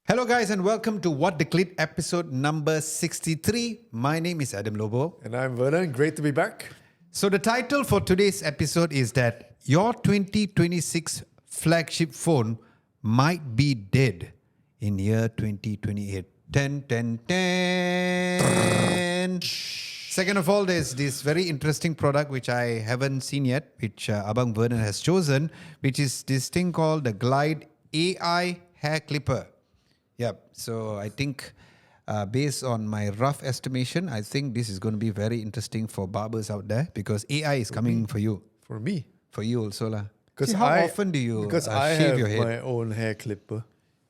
Hello guys and welcome to What the GLYDE episode number 63. My name is Adam Lobo. And I'm Vernon. Great to be back. So the title for today's episode is that your 2026 flagship phone might be dead in year 2028. 10. Second of all, there's this very interesting product which I haven't seen yet, which Abang Vernon has chosen, which is this thing called the GLYDE AI hair clipper. Yep. So I think based on my rough estimation, I think this is going to be very interesting for barbers out there because AI is coming for you. For me. For you also lah. Because how often do you I shave have your head? my own hair clipper.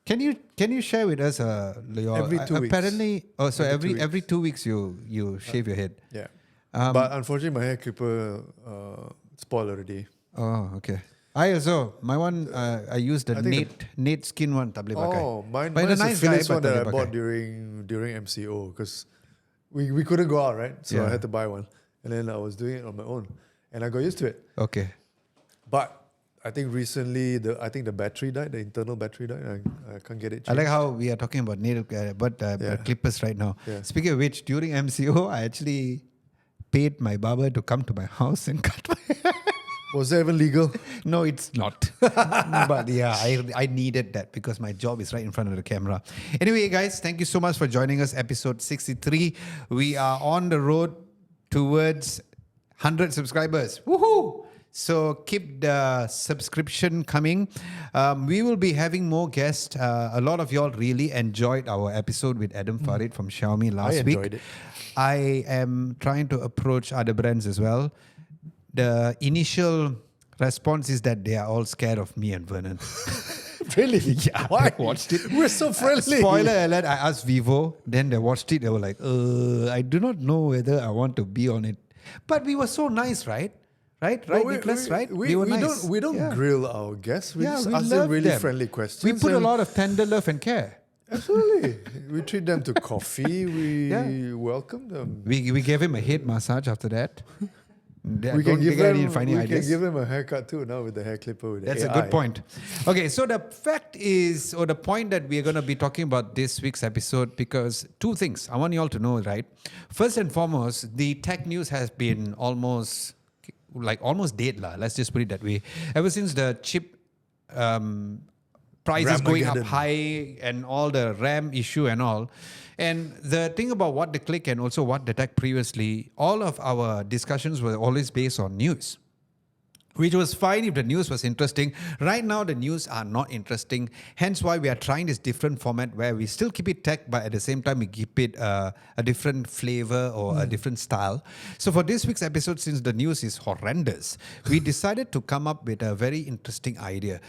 Can you share with us your Every 2 weeks. apparently so every 2 weeks. Every 2 weeks you shave your head. Yeah. But unfortunately my hair clipper spoiled already. Oh, okay. I also my one I used the Nate skin one tak boleh pakai. Oh, mine But is nice the Philips guy, one but that tak I boleh bought pakai. during MCO because we couldn't go out, right? So Yeah. I had to buy one. And then I was doing it on my own. And I got used to it. Okay. But I think recently the battery died, the internal battery died. I can't get it changed. I like how we are talking about native clippers right now. Yeah. Speaking of which, during MCO, I actually paid my barber to come to my house and cut my hair. Was that even legal? No, it's not. But yeah, I needed that because my job is right in front of the camera. Anyway, guys, thank you so much for joining us. Episode 63. We are on the road towards 100 subscribers. Woohoo! So keep the subscription coming. We will be having more guests. A lot of y'all really enjoyed our episode with Adam Farid from Xiaomi last week. enjoyed it. I am trying to approach other brands as well. The initial response is that they are all scared of me and Vernon. Really? Yeah, Why? they watched it. We're so friendly. Spoiler alert, I asked Vivo. Then they watched it. They were like, I do not know whether I want to be on it. But we were so nice, right? Right, Nicholas, right? We were nice. We don't grill our guests. We just ask them love really them. friendly questions. We put a and- lot of tender love and care. Absolutely. We treat them to coffee. We welcome them. We gave him a head massage after that. We can give them a haircut too now with the hair clipper. With That's the a AI. good point. Okay, so the fact is, or the point that we are going to be talking about this week's episode, because two things I want you all to know, right? First and foremost, the tech news has been almost dead lah. Let's just put it that way. Ever since the chip prices going up Ramageddon. high and all the RAM issue and all. And the thing about What the Click and also What the Tech previously, all of our discussions were always based on news, which was fine if the news was interesting. Right now, the news are not interesting. Hence why we are trying this different format where we still keep it tech, but at the same time, we keep it a different flavor or a different style. So for this week's episode, since the news is horrendous, we decided to come up with a very interesting idea.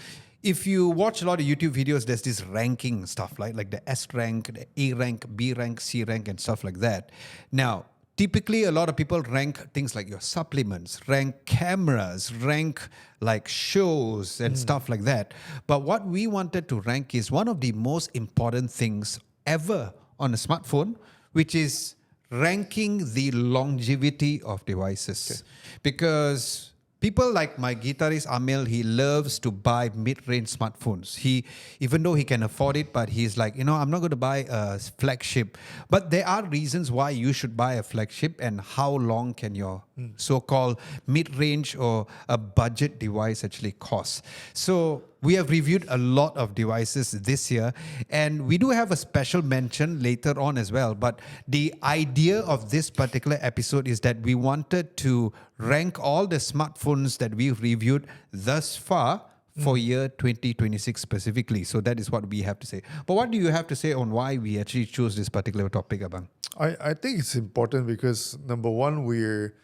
If you watch a lot of YouTube videos, there's this ranking stuff, like the S rank, the A rank, B rank, C rank, and stuff like that. Now, typically, a lot of people rank things like your supplements, rank cameras, rank like shows and stuff like that. But what we wanted to rank is one of the most important things ever on a smartphone, which is ranking the longevity of devices. Because people like my guitarist Amel, he loves to buy mid-range smartphones. Even though he can afford it, but he's like, I'm not going to buy a flagship. But there are reasons why you should buy a flagship and how long can your so-called mid-range or a budget device actually cost. So we have reviewed a lot of devices this year, and we do have a special mention later on as well. But the idea of this particular episode is that we wanted to rank all the smartphones that we've reviewed thus far for year 2026 specifically. So that is what we have to say. But what do you have to say on why we actually chose this particular topic, Abang? I think it's important because number one, we're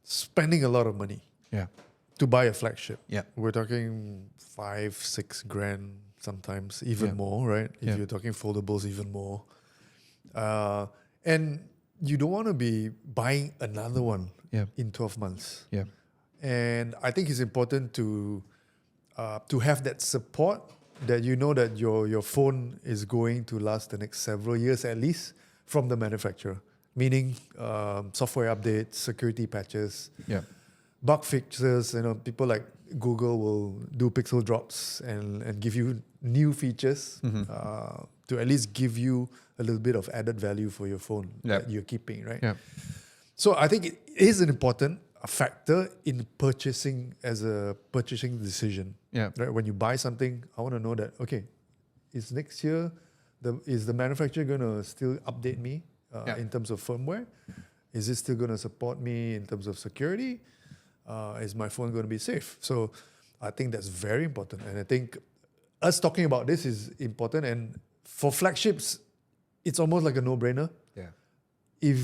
spending a lot of money to buy a flagship. Yeah. We're talking 5-6 grand sometimes, even more, right? If you're talking foldables, even more. And you don't want to be buying another one in 12 months. Yeah. And I think it's important to have that support that you know that your phone is going to last the next several years at least from the manufacturer. Meaning software updates, security patches, bug fixes. People like Google will do pixel drops and give you new features to at least give you a little bit of added value for your phone that you're keeping, right? Yeah. So I think it is an important factor in purchasing as a purchasing decision. Yeah. Right? When you buy something, I want to know that, okay, is next year, is the manufacturer going to still update me in terms of firmware? Is it still going to support me in terms of security? Is my phone going to be safe? So I think that's very important. And I think us talking about this is important. And for flagships, it's almost like a no-brainer. Yeah. If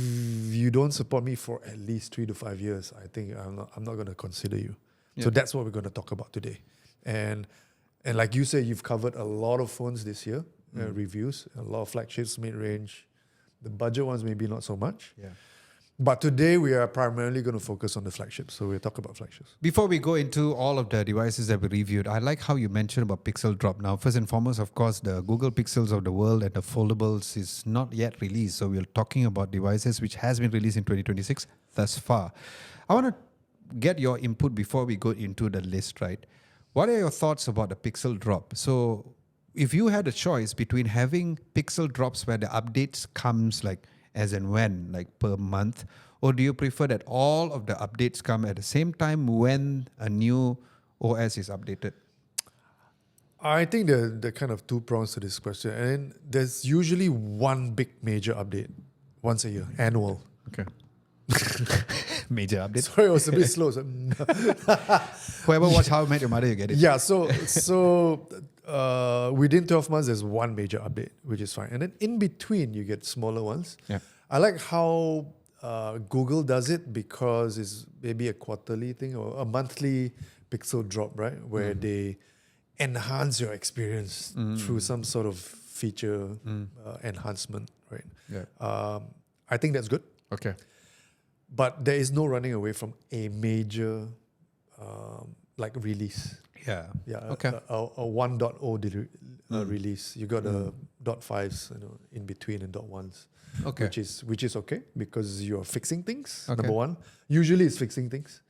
you don't support me for at least 3 to 5 years, I think I'm not going to consider you. So that's what we're going to talk about today. And like you say, you've covered a lot of phones this year, reviews, a lot of flagships, mid-range. The budget ones maybe not so much. Yeah. But today we are primarily going to focus on the flagships. So we'll talk about flagships. Before we go into all of the devices that we reviewed, I like how you mentioned about pixel drop. Now, first and foremost, of course, the Google Pixels of the world and the foldables is not yet released. So we're talking about devices which has been released in 2026 thus far. I want to get your input before we go into the list, right? What are your thoughts about the pixel drop? So if you had a choice between having pixel drops where the updates comes like as and when, like per month, or do you prefer that all of the updates come at the same time when a new OS is updated? I think there are kind of two prongs to this question. And there's usually one big major update once a year, annual. Okay. Major update. Sorry, I was a bit slow. So Whoever watched How I Met Your Mother, you get it. yeah, so within 12 months, there's one major update, which is fine. And then in between, you get smaller ones. Yeah. I like how Google does it because it's maybe a quarterly thing or a monthly pixel drop, right? Where they enhance your experience through some sort of feature enhancement, right? Yeah. I think that's good. Okay. But there is no running away from a major like release. Yeah. Yeah. Okay. A 1.0 release. You got a .5s, in between and .1s. Okay. Which is okay because you're fixing things. Okay. Number one. Usually it's fixing things.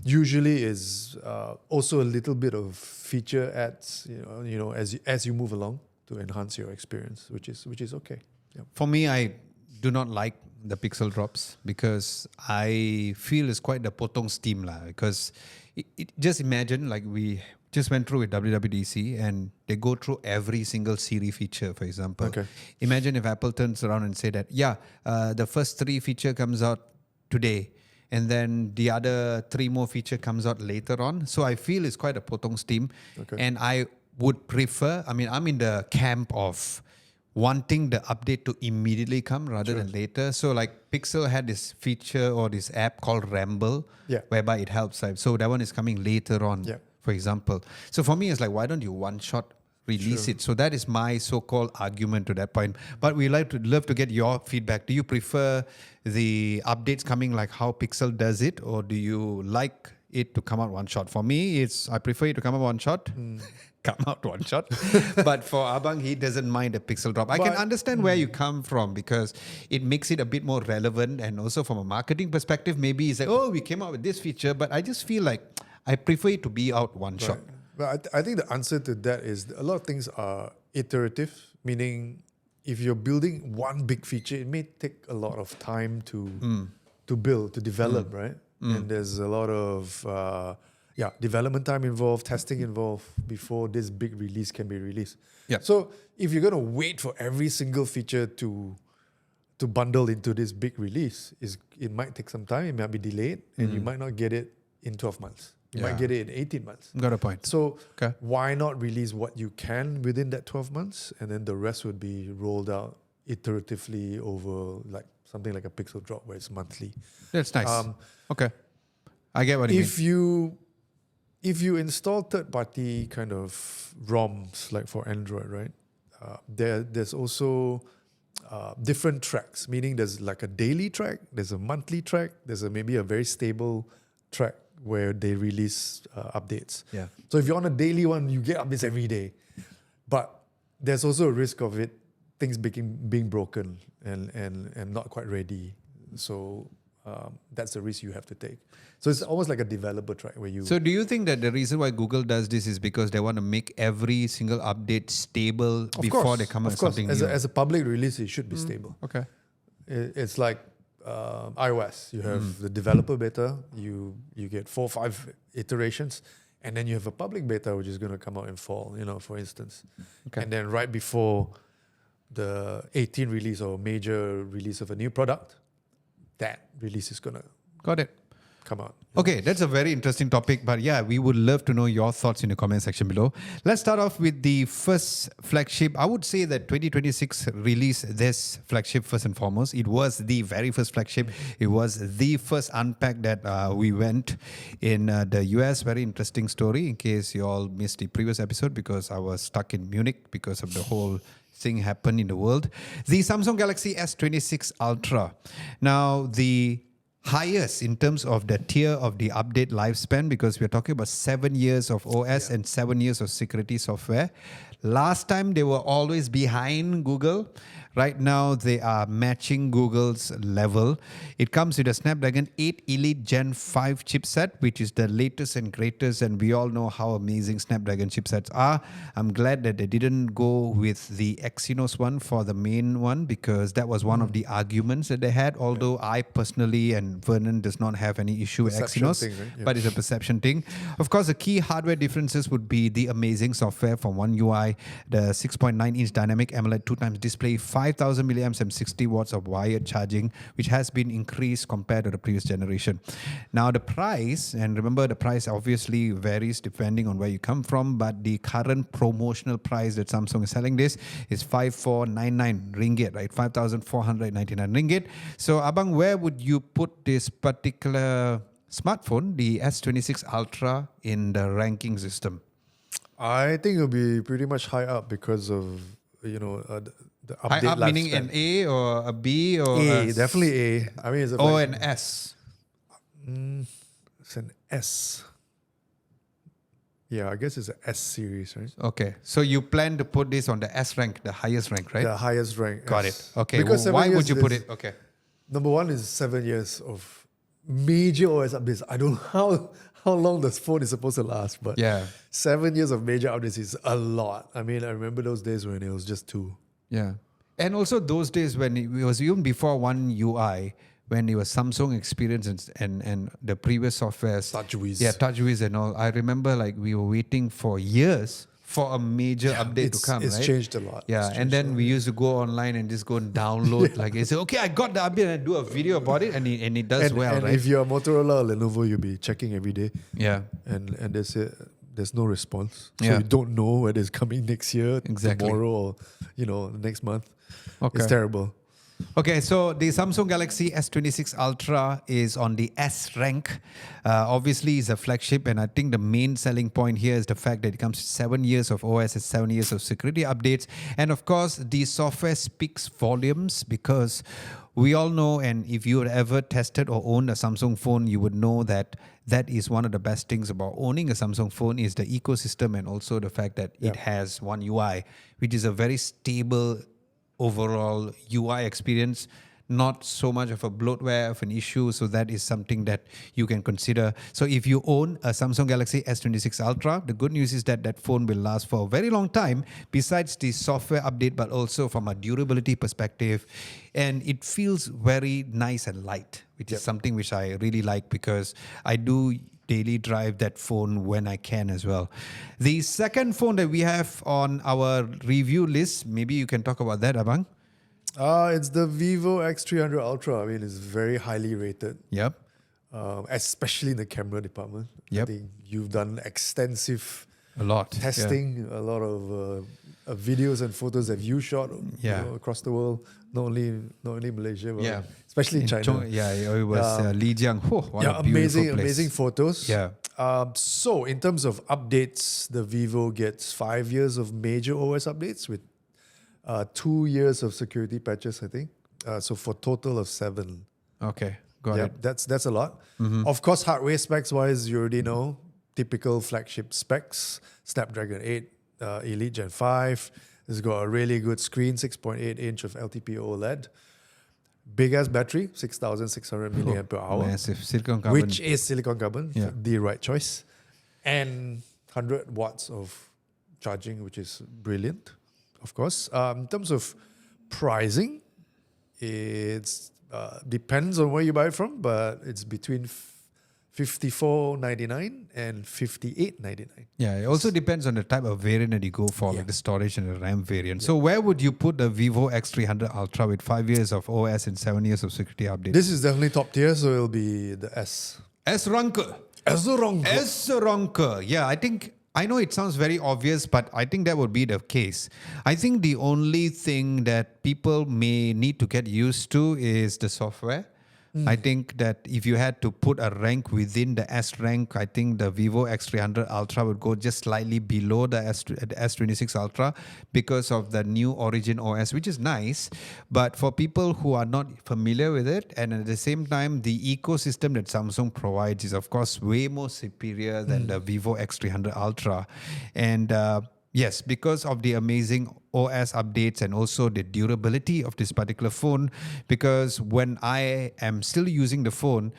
Usually is also a little bit of feature adds, as you move along to enhance your experience, which is okay. Yeah. For me, I do not like the pixel drops because I feel it's quite the potong steam lah. Because just imagine like we just went through with WWDC and they go through every single Siri feature, for example. Okay. Imagine if Apple turns around and say that, the first 3 feature comes out today and then the other 3 more feature comes out later on. So I feel it's quite a potong steam. Okay. And I would prefer, I'm in the camp of wanting the update to immediately come rather than later. So like Pixel had this feature or this app called Ramble, whereby it helps. So that one is coming later on, for example. So for me, it's like, why don't you one-shot release it? So that is my so-called argument to that point. But we love to get your feedback. Do you prefer the updates coming like how Pixel does it, or do you like it to come out one shot? For me, I prefer it to come out one shot. Come out one shot. But for Abang, he doesn't mind a pixel drop. I can understand where you come from because it makes it a bit more relevant, and also from a marketing perspective, maybe it's like, oh, we came out with this feature, but I just feel like I prefer it to be out one shot. But I think the answer to that is a lot of things are iterative, meaning if you're building one big feature, it may take a lot of time to build, to develop, right? And there's a lot of development time involved, testing involved before this big release can be released. Yeah. So if you're going to wait for every single feature to bundle into this big release, it might take some time, it might be delayed, and you might not get it in 12 months. You might get it in 18 months. Got a point. So why not release what you can within that 12 months, and then the rest would be rolled out iteratively over like something like a pixel drop where it's monthly. That's nice. Okay. I get what you mean. If you install third-party kind of ROMs like for Android, right? There's also different tracks, meaning there's like a daily track, there's a monthly track, there's maybe a very stable track where they release updates. Yeah. So if you're on a daily one, you get updates every day. But there's also a risk of things being broken and not quite ready. So that's the risk you have to take. So it's almost like a developer track where you. So do you think that the reason why Google does this is because they want to make every single update stable before they come out with something new? As a public release, it should be stable. Okay. It's like iOS. You have the developer beta. You get 4 or 5 iterations, and then you have a public beta which is going to come out in fall. For instance, and then right before the 18 release or major release of a new product, that release is going to Got it. come out. Okay, that's a very interesting topic, but yeah, we would love to know your thoughts in the comment section below. Let's start off with the first flagship. I would say that 2026 released this flagship first and foremost. It was the very first flagship. It was the first unpack that we went in the US. Very interesting story in case you all missed the previous episode because I was stuck in Munich because of the whole thing happened in the world. The Samsung Galaxy S26 Ultra. Now, the highest in terms of the tier of the update lifespan, because we're talking about 7 years of OS and 7 years of security software. Last time they were always behind Google. Right now they are matching Google's level. It comes with a Snapdragon 8 Elite Gen 5 chipset, which is the latest and greatest, and we all know how amazing Snapdragon chipsets are. I'm glad that they didn't go with the Exynos one for the main one, because that was one of the arguments that they had, although I personally and Vernon does not have any issue with Exynos, thing, right? but it's a perception thing. Of course, the key hardware differences would be the amazing software from One UI, the 6.9-inch dynamic AMOLED 2x display, 5,000 milliamps and 60 watts of wired charging, which has been increased compared to the previous generation. Now the price, and remember the price obviously varies depending on where you come from, but the current promotional price that Samsung is selling this is 5,499 ringgit, right? 5,499 ringgit. So Abang, where would you put this particular smartphone, the S26 Ultra, in the ranking system? I think it'll be pretty much high up because of the update High up lifespan. meaning an A or a B or A, definitely A. I mean, it's an S. It's an S. Yeah, I guess it's an S series, right? Okay, so you plan to put this on the S rank, the highest rank, right? The highest rank. Got S. it. Okay, Because why 7 would years you put is- it? Okay. Number one is 7 years of major OS updates. I don't know how long this phone is supposed to last, but Yeah. 7 years of major updates is a lot. I mean, I remember those days when it was just 2. Yeah. And also those days when it was even before One UI, when it was Samsung experience and the previous softwares. TouchWiz. Yeah, TouchWiz and all. I remember like we were waiting for years for a major update to come, It's right? changed a lot. Yeah, It's and changed a then lot. we used to go online and just go and download. Like, they say, okay, I got the update and do a video about it, and it does well, and right? if you're Motorola or Lenovo, you'll be checking every day, Yeah. and there's no response. So Yeah. you don't know whether it's coming next year, Exactly. tomorrow, or next month. Okay. It's terrible. Okay, so the Samsung Galaxy S26 Ultra is on the S rank. Obviously, it's a flagship, and I think the main selling point here is the fact that it comes with 7 years of OS and 7 years of security updates. And of course, the software speaks volumes, because we all know, and if you had ever tested or owned a Samsung phone, you would know that that is one of the best things about owning a Samsung phone is the ecosystem, and also the fact that it has One UI, which is a very stable overall UI experience, not so much of a bloatware of an issue. So that is something that you can consider. So if you own a Samsung Galaxy S26 Ultra, the good news is that that phone will last for a very long time, besides the software update, but also from a durability perspective. And it feels very nice and light, which is something which I really like, because I do daily drive that phone when I can as well. The second phone that we have on our review list, maybe you can talk about that, Abang. It's the Vivo X300 Ultra. I mean, it's very highly rated, Yep. especially in the camera department. Yep. I think you've done extensive A lot. testing, a lot of videos and photos that you shot across the world, not only Malaysia, but especially in China. It was Lijiang. What a beautiful place. Amazing photos. Yeah. So in terms of updates, the Vivo gets 5 years of major OS updates with 2 years of security patches, I think. So for total of 7. Okay, got it. That's a lot. Of course, hardware specs wise, you already know typical flagship specs. Snapdragon 8 Elite Gen 5. It's got a really good screen, 6.8 inch of LTPO OLED. big ass battery, 6,600 milliamp per hour, Massive silicon carbon. which is silicon carbon, Yeah. the right choice, and 100 watts of charging, which is brilliant, of course. In terms of pricing, it's depends on where you buy it from, but it's between 54.99 and 58.99. Yeah, it also depends on the type of variant that you go for, like the storage and the RAM variant. So where would you put the Vivo X300 Ultra with 5 years of OS and 7 years of security updates? This is definitely top tier, so it'll be the S. S-Ranker. S-Ranker. S-Ranker. Yeah, I know it sounds very obvious, but I think that would be the case. I think the only thing that people may need to get used to is the software. I think that if you had to put a rank within the S rank, I think the Vivo X300 Ultra would go just slightly below the S26 Ultra because of the new Origin OS, which is nice. But for people who are not familiar with it, and at the same time, the ecosystem that Samsung provides is, of course, way more superior than the Vivo X300 Ultra. And yes, because of the amazing OS updates and also the durability of this particular phone, because when I am still using the phone,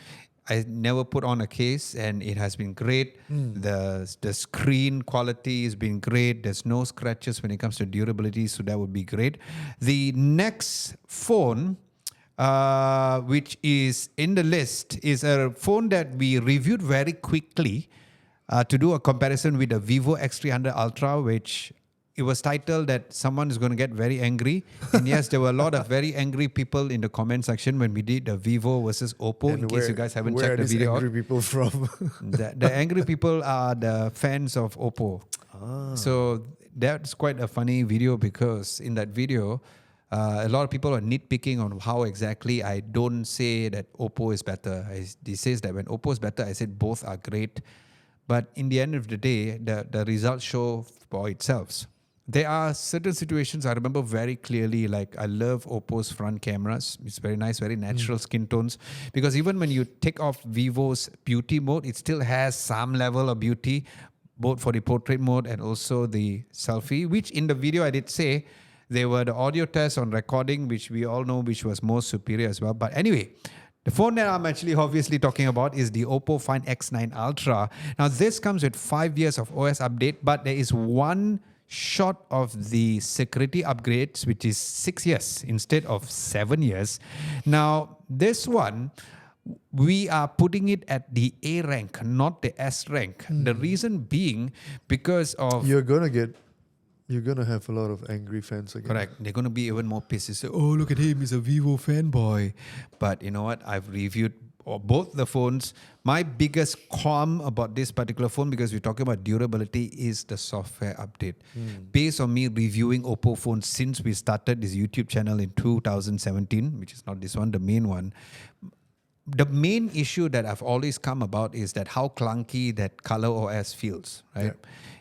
I never put on a case and it has been great. The screen quality has been great. There's no scratches when it comes to durability, so that would be great. The next phone, which is in the list, is a phone that we reviewed very quickly to do a comparison with the Vivo X300 Ultra, which it was titled that someone is going to get very angry. And yes, there were a lot of very angry people in the comment section when we did the Vivo versus OPPO, in case you guys haven't checked the video out. Where are these angry people from? The angry people are the fans of OPPO. So that's quite a funny video, because in that video, a lot of people are nitpicking on how exactly I don't say that OPPO is better. He says that when OPPO is better, I said both are great. But in the end of the day, the results show for itself. There are certain situations I remember very clearly, like I love OPPO's front cameras. It's very nice, very natural skin tones. Because even when you take off Vivo's beauty mode, it still has some level of beauty, both for the portrait mode and also the selfie, which in the video I did say, there were the audio tests on recording, which we all know which was more superior as well. But anyway, the phone that I'm actually obviously talking about is the OPPO Find X9 Ultra. Now, this comes with 5 years of OS update, but there is one short of the security upgrades, which is 6 years instead of 7 years. Now, this one, we are putting it at the A rank, not the S rank. The reason being because of... You're gonna have a lot of angry fans again. Correct. They're going to be even more pissed. Say, oh, look at him. He's a Vivo fanboy. But you know what? I've reviewed both the phones. My biggest qualm about this particular phone, because we're talking about durability, is the software update. Based on me reviewing OPPO phones since we started this YouTube channel in 2017, which is not this one, the main one, the main issue that I've always come about is that how clunky that Color OS feels, right? Yeah.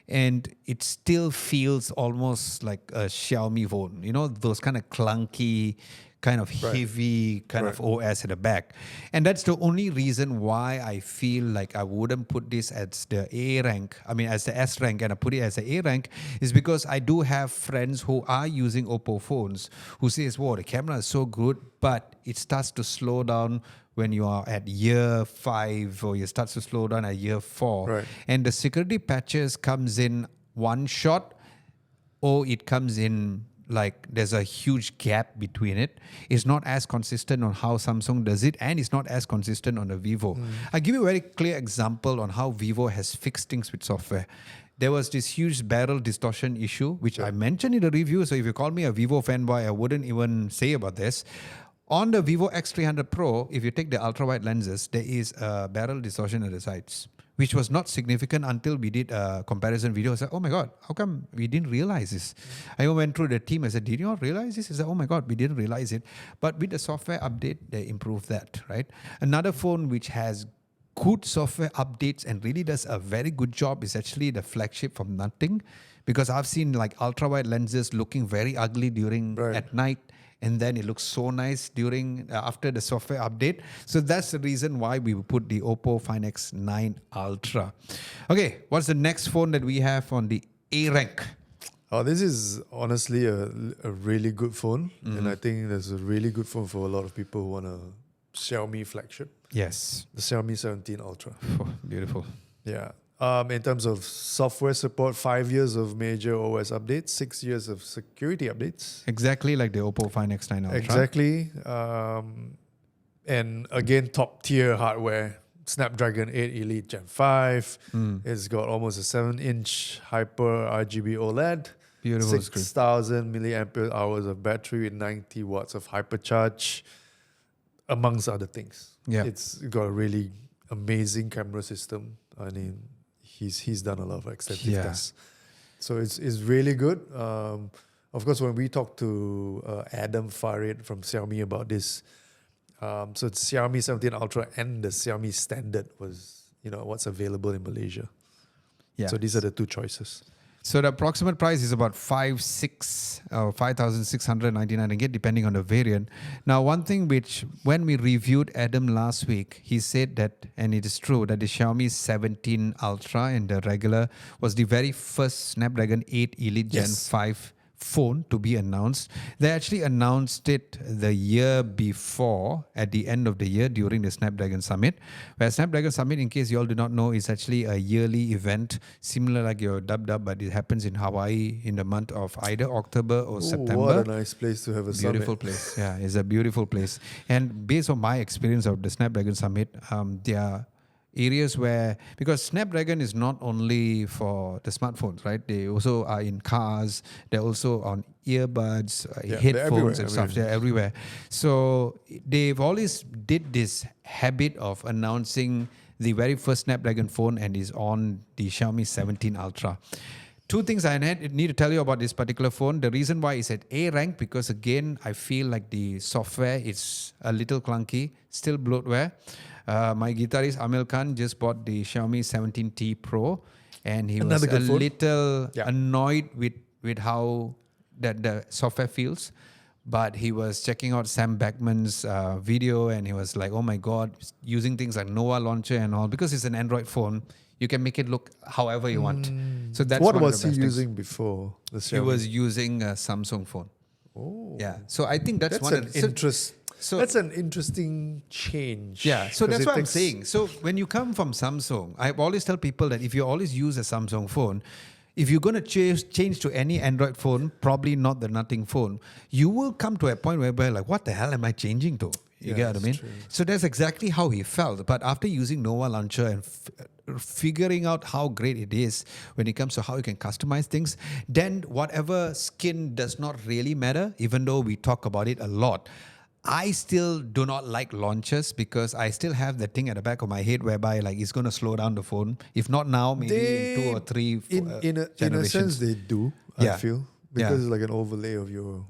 And it still feels almost like a Xiaomi phone, you know, those kind of clunky, kind of heavy kind of OS at the back. And that's the only reason why I feel like I wouldn't put this as the A rank, as the S rank, and I put it as the A rank, is because I do have friends who are using OPPO phones who says, whoa, the camera is so good, but it starts to slow down when you are at year 5, or you start to slow down at year 4. Right. And the security patches comes in one shot, or it comes in like there's a huge gap between it. It's not as consistent on how Samsung does it, and it's not as consistent on the Vivo. I'll give you a very clear example on how Vivo has fixed things with software. There was this huge barrel distortion issue, which I mentioned in the review. So if you call me a Vivo fanboy, I wouldn't even say about this. On the Vivo X300 Pro, if you take the ultra-wide lenses, there is a barrel distortion at the sides, which was not significant until we did a comparison video. I said, oh my God, how come we didn't realize this? I went through the team. I said, did you not realize this? I said, oh my God, we didn't realize it. But with the software update, they improved that, right? Another phone which has good software updates and really does a very good job is actually the Flagship from Nothing, because I've seen like ultra-wide lenses looking very ugly at night. And then it looks so nice during after the software update. So that's the reason why we put the OPPO Find X9 Ultra. Okay, what's the next phone that we have on the A rank? Oh, this is honestly a really good phone, and I think there's a really good phone for a lot of people who want a Xiaomi flagship, Yes. the Xiaomi 17 Ultra. Oh, beautiful. Yeah. In terms of software support, 5 years of major OS updates, 6 years of security updates. Exactly like the OPPO Find X9 Ultra. Exactly. And again, top tier hardware. Snapdragon 8 Elite Gen 5. It's got almost a 7-inch Hyper RGB OLED. Beautiful screen. 6,000 milliampere hours of battery with 90 watts of hypercharge, amongst other things. Yeah. It's got a really amazing camera system. I mean, he's done a lot of extensive tests. So it's really good. Of course, when we talked to Adam Farid from Xiaomi about this, so it's Xiaomi 17 Ultra and the Xiaomi Standard was, what's available in Malaysia. Yeah. So these are the two choices. So the approximate price is about 5,699 ringgit, depending on the variant. Now, one thing which, when we reviewed Adam last week, he said that, and it is true, that the Xiaomi 17 Ultra and the regular was the very first Snapdragon 8 Elite Gen 5 phone to be announced. They actually announced it the year before, at the end of the year during the Snapdragon Summit. Where Snapdragon Summit, in case you all do not know, is actually a yearly event, similar like your Dub, but it happens in Hawaii in the month of either October or September. What a nice place to have a Beautiful summit. place. Yeah, it's a beautiful place. And based on my experience of the Snapdragon Summit, there are areas where, because Snapdragon is not only for the smartphones, right? They also are in cars. They're also on earbuds, headphones and stuff. They're everywhere. So they've always did this habit of announcing the very first Snapdragon phone, and is on the Xiaomi 17 Ultra. Two things I need to tell you about this particular phone. The reason why it's at A rank, because again, I feel like the software is a little clunky, still bloatware. My guitarist Amil Khan just bought the Xiaomi 17T Pro, and he was a little annoyed with how that the software feels. But he was checking out Sam Beckman's video, and he was like, oh my God, using things like Nova Launcher and all, because it's an Android phone, you can make it look however you want. So that's what one was of the he best using things. before? The He was using a Samsung phone. Oh, Yeah. So I think that's one an of the, that's an interesting change. Yeah, so that's what I'm takes- saying. So when you come from Samsung, I always tell people that if you always use a Samsung phone, if you're going to change to any Android phone, probably not the Nothing phone, you will come to a point where like, what the hell am I changing to? You get what I mean? True. So that's exactly how he felt. But after using Nova Launcher and figuring out how great it is when it comes to how you can customize things, then whatever skin does not really matter, even though we talk about it a lot. I still do not like launchers, because I still have the thing at the back of my head whereby like it's going to slow down the phone. If not now, maybe in 2 or 3 in a generations. sense, they do. Yeah. I feel because it's like an overlay of your.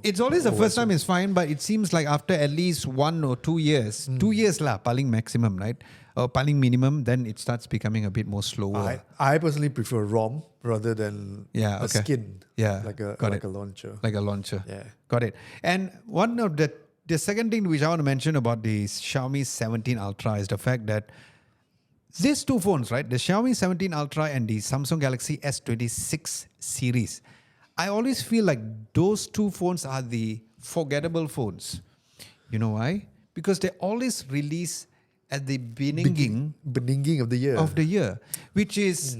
It's always the OS. first time it's fine, but it seems like after at least 1 or 2 years, 2 years lah, paling maximum, right? Or paling minimum, then it starts becoming a bit more slower. I personally prefer ROM rather than a skin. Yeah, like a got like it. a launcher. Like a launcher. Yeah. Got it. And one of the second thing which I want to mention about the Xiaomi 17 Ultra is the fact that these two phones, right? The Xiaomi 17 Ultra and the Samsung Galaxy S26 series. I always feel like those two phones are the forgettable phones. You know why? Because they always release at the beginning of the year. Which is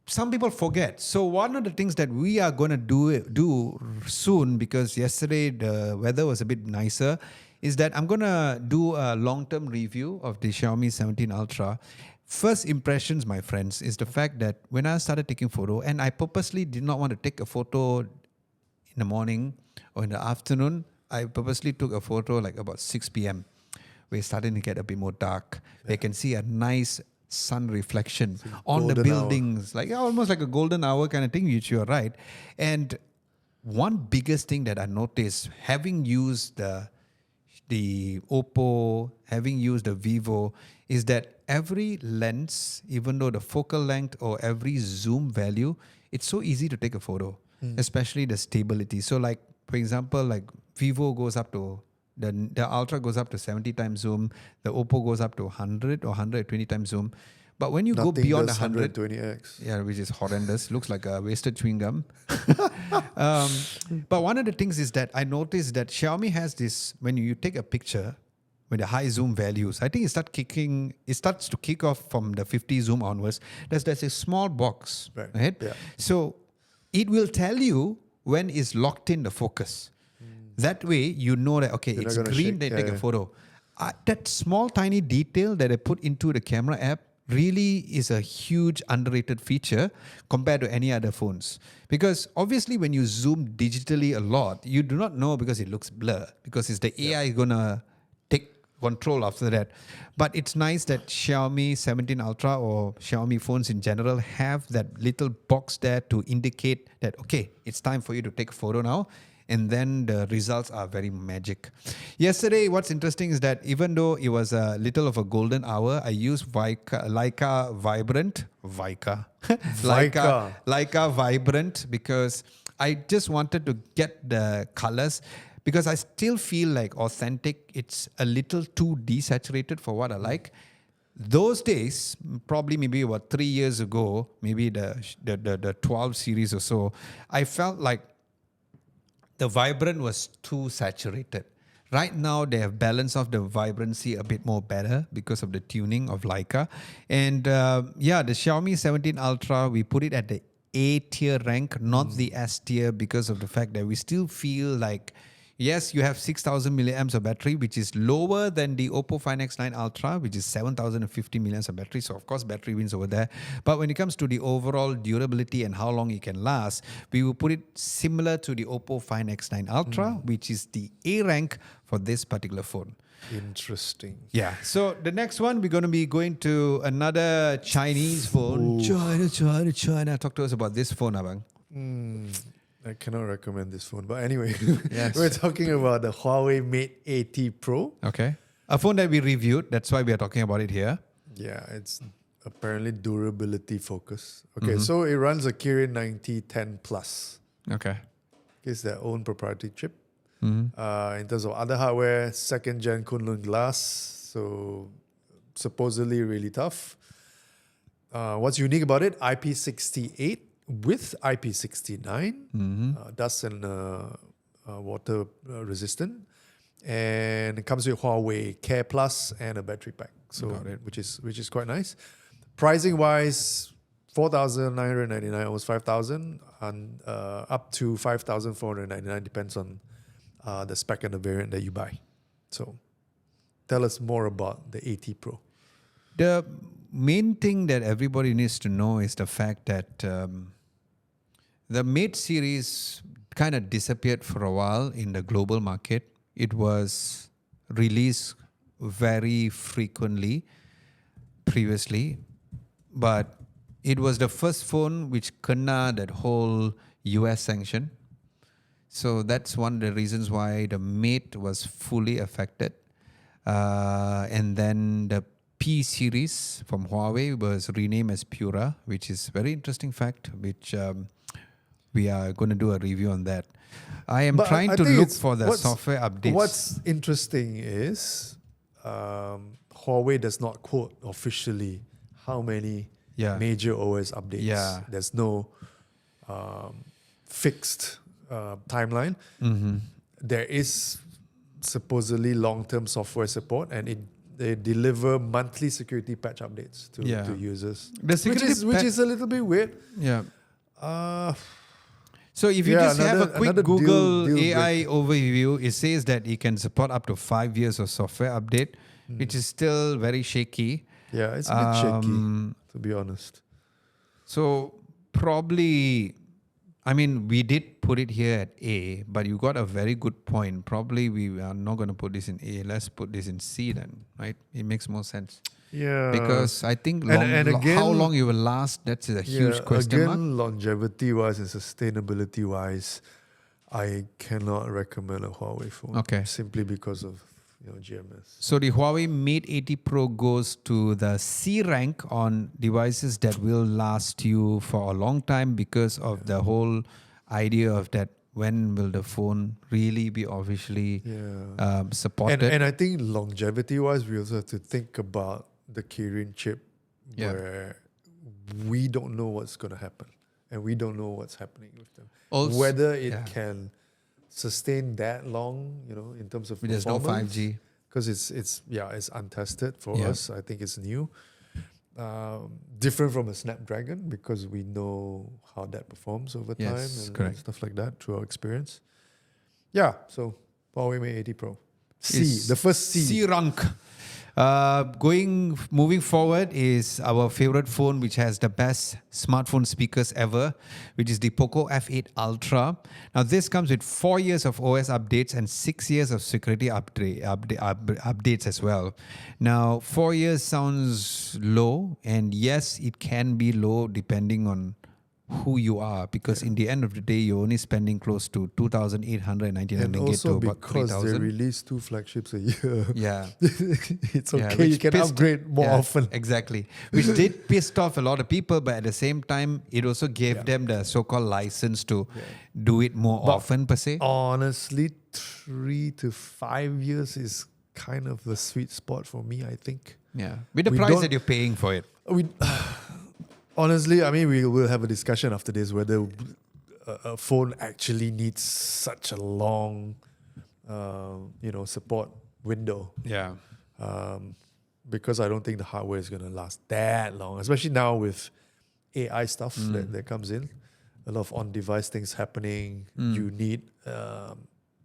some people forget. So one of the things that we are going to do soon, because yesterday the weather was a bit nicer, is that I'm going to do a long-term review of the Xiaomi 17 Ultra. First impressions, my friends, is the fact that when I started taking photo, and I purposely did not want to take a photo in the morning or in the afternoon, I purposely took a photo like about 6 p.m. We're starting to get a bit more dark. They can see a nice sun reflection on the buildings, like almost like a golden hour kind of thing, which you're right. And one biggest thing that I noticed, having used the OPPO, having used the Vivo, is that every lens, even though the focal length or every zoom value, it's so easy to take a photo, especially the stability. So like, for example, like Vivo goes up to the Ultra goes up to 70 times zoom. The OPPO goes up to 100 or 120 times zoom. But when you go Nothing beyond does 100, 120x. yeah, which is horrendous, looks like a wasted chewing gum. But one of the things is that I noticed that Xiaomi has this, when you take a picture with the high zoom values, I think it starts to kick off from the 50 zoom onwards. There's a small box, right? Yeah. So it will tell you when it's locked in the focus. That way, you know that, okay, You're it's not gonna green, shake. they Yeah, take yeah. a photo. That small, tiny detail that I put into the camera app really is a huge underrated feature compared to any other phones. Because obviously, when you zoom digitally a lot, you do not know because it looks blur, because it's the AI going to take control after that. But it's nice that Xiaomi 17 Ultra or Xiaomi phones in general have that little box there to indicate that, okay, it's time for you to take a photo now. And then the results are very magic. Yesterday, what's interesting is that even though it was a little of a golden hour, I used Leica Vibrant. Leica Vibrant, because I just wanted to get the colors, because I still feel like authentic. It's a little too desaturated for what I like. Those days, probably maybe about 3 years ago, maybe the 12 series or so, I felt like the Vibrant was too saturated. Right now, they have balanced off the vibrancy a bit more better because of the tuning of Leica. And the Xiaomi 17 Ultra, we put it at the A tier rank, not the S tier, because of the fact that we still feel like, yes, you have 6,000 milliamps of battery, which is lower than the OPPO Find X9 Ultra, which is 7,050 milliamps of battery. So, of course, battery wins over there. But when it comes to the overall durability and how long it can last, we will put it similar to the OPPO Find X9 Ultra, which is the A rank for this particular phone. Interesting. Yeah. So, the next one, we're going to be going to another Chinese phone. China. Talk to us about this phone, Abang. I cannot recommend this phone. But anyway, Yes. we're talking about the HUAWEI Mate 80 Pro. Okay. A phone that we reviewed. That's why we are talking about it here. Yeah, it's apparently durability focused. Okay, so it runs a Kirin 9010 Plus. Okay. It's their own proprietary chip. In terms of other hardware, second gen Kunlun glass, so supposedly really tough. What's unique about it? IP68 with IP69, dust and water resistant, and it comes with Huawei Care Plus and a battery pack. So which is quite nice. Pricing wise, 4,999, almost 5,000, and up to 5,499, depends on the spec and the variant that you buy. So tell us more about the 80 Pro. The main thing that everybody needs to know is the fact that the Mate series kind of disappeared for a while in the global market. It was released very frequently previously, but it was the first phone which kena that whole US sanction. So that's one of the reasons why the Mate was fully affected. And then the P series from Huawei was renamed as Pura, which is very interesting fact, which we are going to do a review on that. I am trying to look for the software updates. What's interesting is Huawei does not quote officially how many major OS updates. Yeah. There's no fixed timeline. There is supposedly long-term software support, and they deliver monthly security patch updates to users, which is a little bit weird. Yeah. So if you just have a quick Google AI overview, it says that it can support up to 5 years of software update, which is still very shaky. Yeah, it's a bit shaky, to be honest. So probably, I mean, we did put it here at A, but you got a very good point. Probably we are not going to put this in A. Let's put this in C then, right? It makes more sense. Yeah. Because I think again, how long it will last, that's a huge question mark. Longevity-wise and sustainability-wise, I cannot recommend a Huawei phone. Okay. Simply because of GMS. So the Huawei Mate 80 Pro goes to the C rank on devices that will last you for a long time because of the whole idea of that. When will the phone really be officially supported? And I think longevity-wise, we also have to think about the Kirin chip Yeah. where we don't know what's going to happen, and we don't know what's happening with them. Also, Whether it yeah. can sustain that long, in terms of There's no performance, 5G. because it's untested for Yeah. us. I think it's new, different from a Snapdragon, because we know how that performs over time Yes, and correct. stuff like that through our experience. Yeah, so HUAWEI Mate 80 Pro Is the first C. C rank. Moving forward is our favorite phone, which has the best smartphone speakers ever, which is the POCO F8 Ultra. Now, this comes with 4 years of OS updates and 6 years of security updates as well. Now, 4 years sounds low, and yes, it can be low depending on who you are, because in the end of the day, you're only spending close to 2,899 And ringgit to also about because they 3,000. release 2 flagships a year, Yeah. it's Yeah, okay. which You can pissed- upgrade more yeah, often. Exactly. Which did pissed off a lot of people, but at the same time, it also gave them the so-called license to do it more But often, per se. Honestly, 3 to 5 years is kind of the sweet spot for me, I think. Yeah. With the we price don't- that you're paying for it. We honestly, I mean, we will have a discussion after this whether a phone actually needs such a long, support window. Yeah. Because I don't think the hardware is going to last that long, especially now with AI stuff that comes in. A lot of on-device things happening. You need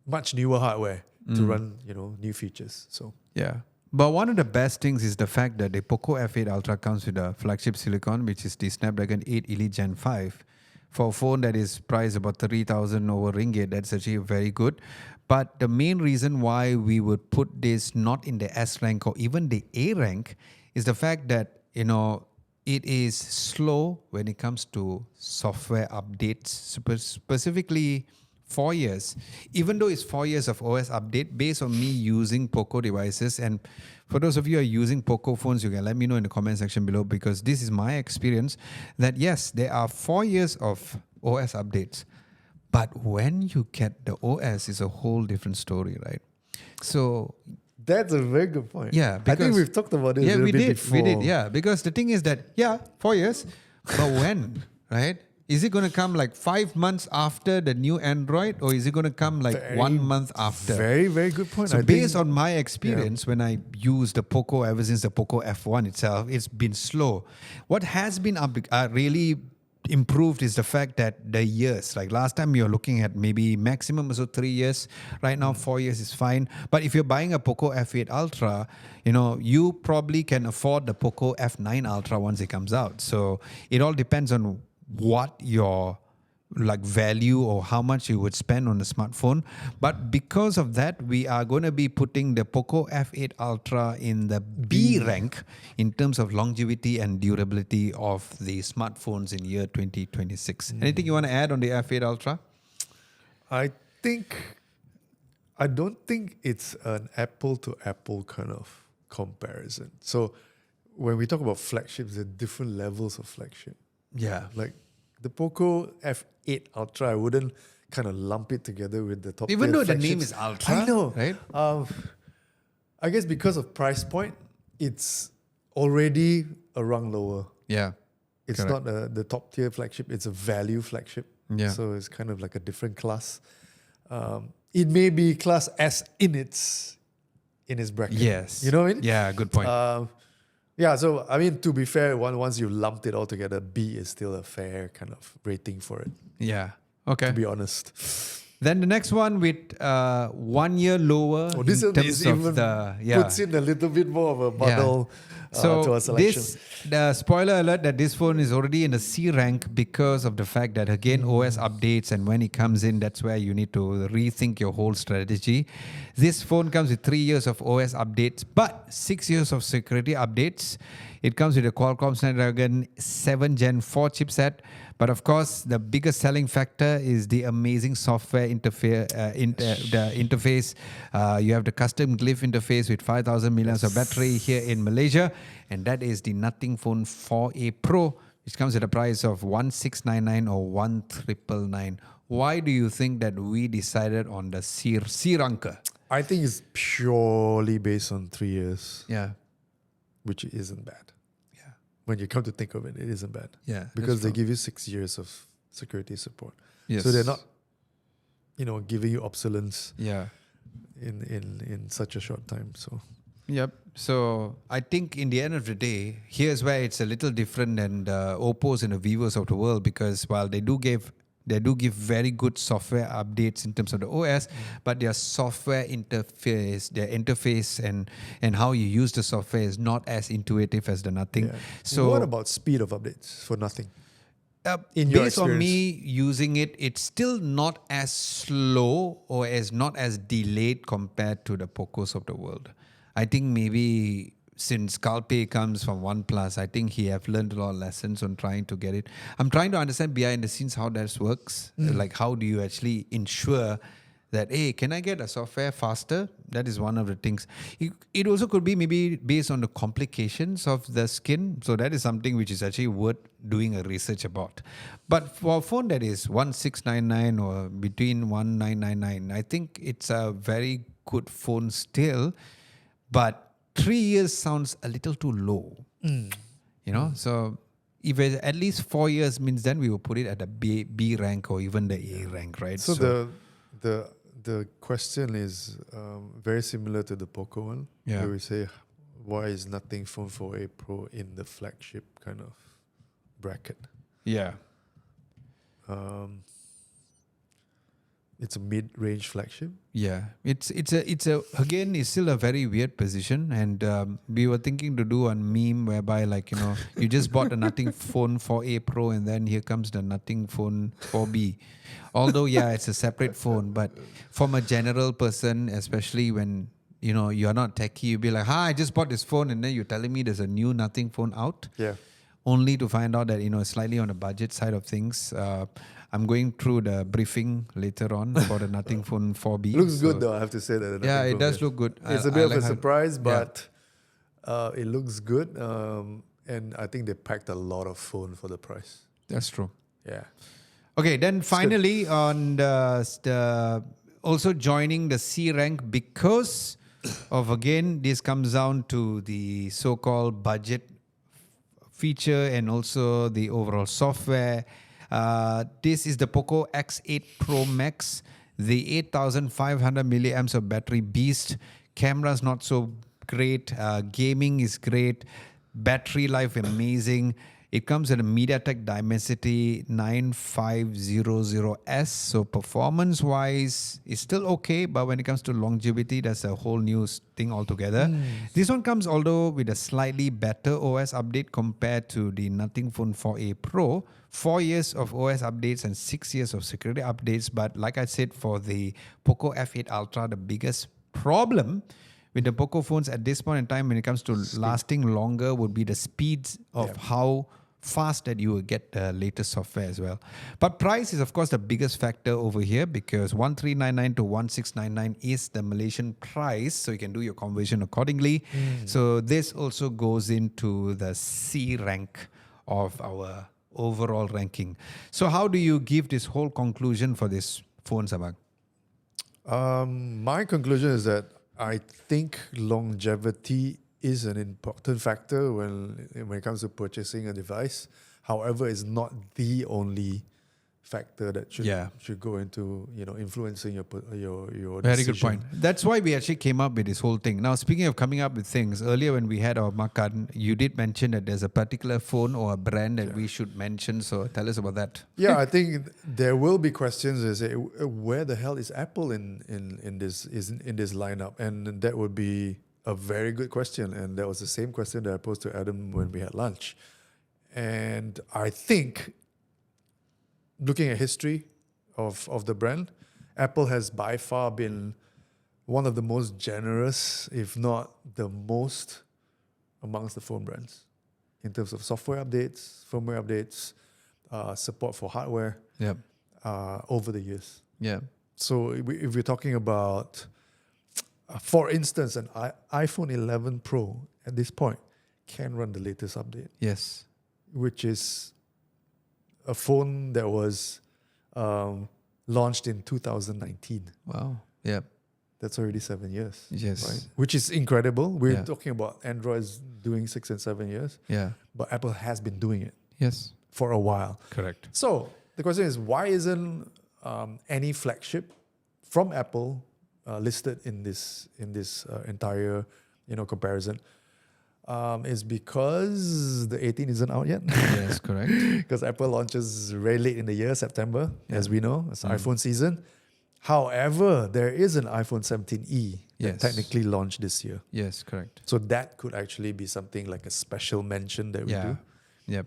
much newer hardware to run, new features. So Yeah. But one of the best things is the fact that the POCO F8 Ultra comes with a flagship silicon, which is the Snapdragon 8 Elite Gen 5. For a phone that is priced about 3,000 over ringgit, that's actually very good. But the main reason why we would put this not in the S rank or even the A rank is the fact that, it is slow when it comes to software updates, specifically 4 years. Even though it's 4 years of OS update, based on me using POCO devices, and for those of you who are using POCO phones, you can let me know in the comment section below, because this is my experience, that yes, there are 4 years of OS updates, but when you get the OS, it's a whole different story, right? So that's a very good point. yeah, I because think we've talked about it a little bit before. we did, yeah. Because the thing is that, 4 years, but when, right? Is it going to come like 5 months after the new Android, or is it going to come like 1 month after? Very, very good point. So I based think, on my experience, when I use the POCO ever since the POCO F1 itself, it's been slow. What has been really improved is the fact that the years, like last time you're looking at maybe maximum also 3 years. Right now 4 years is fine. But if you're buying a POCO F8 Ultra, you probably can afford the POCO F9 Ultra once it comes out. So it all depends on what your value or how much you would spend on a smartphone. But because of that, we are going to be putting the POCO F8 Ultra in the B rank in terms of longevity and durability of the smartphones in year 2026. Anything you want to add on the F8 Ultra? I don't think it's an apple to apple kind of comparison. So when we talk about flagships, there are different levels of flagship. Yeah. Like the POCO F8 Ultra, I wouldn't kind of lump it together with the top Even tier though the name flagships. is Ultra, I know, right? I guess because of price point, it's already a rung lower. Yeah. It's Correct. not the top tier flagship, it's a value flagship. Yeah. So it's kind of like a different class. It may be class S in its bracket. Yes. You know what I mean? Yeah, good point. Yeah, so I mean, to be fair, once you lumped it all together, B is still a fair kind of rating for it, Yeah. Okay. to be honest. Then the next one with 1 year lower This in one terms is of even the puts in a little bit more of a muddle to our selection. the spoiler alert that this phone is already in the C rank because of the fact that again OS updates, and when it comes in, that's where you need to rethink your whole strategy. This phone comes with 3 years of OS updates, but 6 years of security updates. It comes with a Qualcomm Snapdragon 7 Gen 4 chipset. But of course, the biggest selling factor is the amazing software interface. The interface. You have the custom glyph interface with 5,000 milliamps of battery here in Malaysia. And that is the Nothing Phone 4A Pro, which comes at a price of 1,699 or 1,999. Why do you think that we decided on the C ranker? I think it's purely based on 3 years, Yeah. which isn't bad. when you come to think of it, it isn't bad. Yeah, Because that's they true. give you 6 years of security support. Yes. So they're not, giving you obsolescence Yeah. in such a short time. So Yep. So I think in the end of the day, here's where it's a little different than the Oppos and the Vivos of the world, because while they do give very good software updates in terms of the OS, but their software interface, their interface and how you use the software is not as intuitive as the Nothing. yeah. So what about speed of updates for Nothing? in your based on experience? me using it, it's still not as slow or not as delayed compared to the POCOs of the world. I think maybe since Kalpe comes from OnePlus, I think he have learned a lot of lessons on trying to get it. I'm trying to understand behind the scenes how that works. Like, how do you actually ensure that, hey, can I get a software faster? That is one of the things. It also could be maybe based on the complications of the skin. So that is something which is actually worth doing a research about. But for a phone that is 1699 or between 1999, I think it's a very good phone still. But 3 years sounds a little too low. So if it's at least 4 years means then we will put it at the B rank or even the A rank, right? So the question is very similar to the POCO one. Yeah. Where we say, why is Nothing Phone 4A Pro in the flagship kind of bracket? yeah. It's a mid-range flagship. Yeah, it's again, it's still a very weird position, and we were thinking to do a meme whereby, like, you just bought a Nothing Phone 4A Pro and then here comes the Nothing Phone 4B. Although, yeah, it's a separate phone, but from a general person, especially when you're not techie, you'll be like, "Hi, I just bought this phone," and then you're telling me there's a new Nothing Phone out. Yeah. Only to find out that it's slightly on the budget side of things. I'm going through the briefing later on for the Nothing Phone 4B. Looks good though, I have to say that. the Yeah, Nothing it Phone does is- look good. It's I a bit of like a how- surprise, yeah. but it looks good. And I think they packed a lot of phone for the price. That's true. Yeah. Okay, then finally on the also joining the C rank because of, again, this comes down to the so-called budget feature and also the overall software. This is the POCO X8 Pro Max, the 8500 milliamps of battery beast. Camera's not so great. Gaming is great. Battery life amazing. It comes at a MediaTek Dimensity 9500S. So performance-wise, it's still okay. But when it comes to longevity, that's a whole new thing altogether. This one comes, although, with a slightly better OS update compared to the Nothing Phone 4A Pro. 4 years of OS updates and 6 years of security updates. But like I said, for the POCO F8 Ultra, the biggest problem with the POCO phones at this point in time when it comes to lasting longer would be the speeds of how fast that you will get the latest software as well. But price is, of course, the biggest factor over here, because 1399 to 1699 is the Malaysian price, so you can do your conversion accordingly. So this also goes into the C rank of our overall ranking. So how do you give this whole conclusion for this phone, Sabang? My conclusion is that I think longevity is an important factor when it comes to purchasing a device. However, it's not the only factor that should go into influencing your Very decision. good point. That's why we actually came up with this whole thing. Now, speaking of coming up with things, earlier when we had our makan, you did mention that there's a particular phone or a brand that we should mention. So tell us about that. Yeah, I think there will be questions that say, where the hell is Apple in this lineup? And that would be a very good question. And that was the same question that I posed to Adam when we had lunch. And I think, looking at history of the brand, Apple has by far been one of the most generous, if not the most, amongst the phone brands in terms of software updates, firmware updates, support for hardware over the years. Yeah. So if we're talking about, for instance, an iPhone 11 Pro at this point can run the latest update. Yes. Which is a phone that was launched in 2019. Wow. Yeah. That's already 7 years. Yes. Right? Which is incredible. We're Yeah. talking about Androids doing 6 and 7 years, Yeah. but Apple has been doing it Yes. for a while. Correct. So the question is, why isn't any flagship from Apple listed in this entire comparison? Is because the 18 isn't out yet. Yes, correct. Because Apple launches very late in the year, September, as we know. It's iPhone season. However, there is an iPhone 17e that Yes. technically launched this year. Yes, correct. So that could actually be something like a special mention that we Yeah. do. Yep.